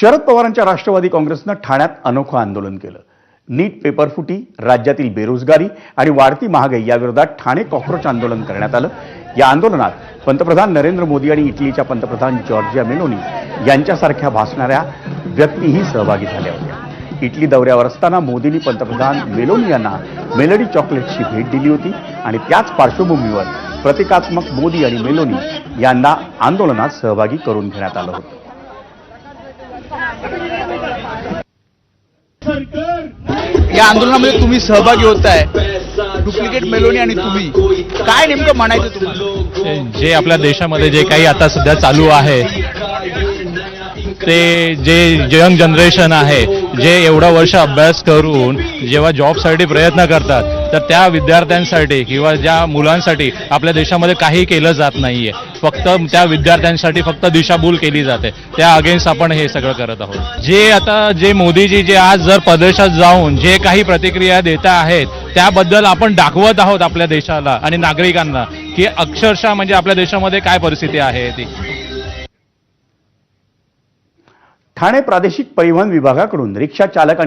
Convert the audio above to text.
शरद पवारांच्या राष्ट्रवादी काँग्रेसनं ठाण्यात अनोखं आंदोलन केलं। नीट पेपरफुटी, राज्यातील बेरोजगारी आणि वाढती महागाई याविरोधात ठाणे कॉक्रोच आंदोलन करण्यात आलं। या आंदोलनात पंतप्रधान नरेंद्र मोदी आणि इटलीच्या पंतप्रधान जॉर्जिया मेलोनी यांच्यासारख्या भासणाऱ्या व्यक्तीही सहभागी झाल्या होत्या। इटली दौऱ्यावर असताना मोदींनी पंतप्रधान मेलोनी यांना मेलडी चॉकलेटची भेट दिली होती आणि त्याच पार्श्वभूमीवर प्रतिकात्मक मोदी आणि मेलोनी यांना आंदोलनात सहभागी करून घेण्यात आलं होतं। या आंदोलनामध्ये तुम्ही सहभागी होताय, डुप्लिकेट मेलोनी आणि तुम्ही काय नेमकं म्हणायचं तुम्हाला? जे आपल्या देशामध्ये जे काही आता सध्या चालू आहे ते जे यंग जनरेशन आहे, जे एवढा वर्ष अभ्यास करून जेव्हा जॉबसाठी प्रयत्न करतात, तर त्या विद्यार्थ्यांसाठी किंवा ज्या मुलांसाठी आपल्या देशामध्ये काही केलं जात नाहीये। फक्त त्या विद्यार्थ्यांसाठी फक्त दिशाभूल केली जाते, त्या अगेन्स्ट आपण हे सगळं करत आहोत। जे मोदीजी जे आज जर परदेशात जाऊन जे काही प्रतिक्रिया देत आहेत त्याबद्दल आपण दाखवत आहोत आपल्या देशाला आणि नागरिकांना की अक्षरशः म्हणजे आपल्या देशामध्ये काय परिस्थिती आहे ती। ठाणे प्रादेशिक परिवहन विभागाकडून रिक्षा चालक आणि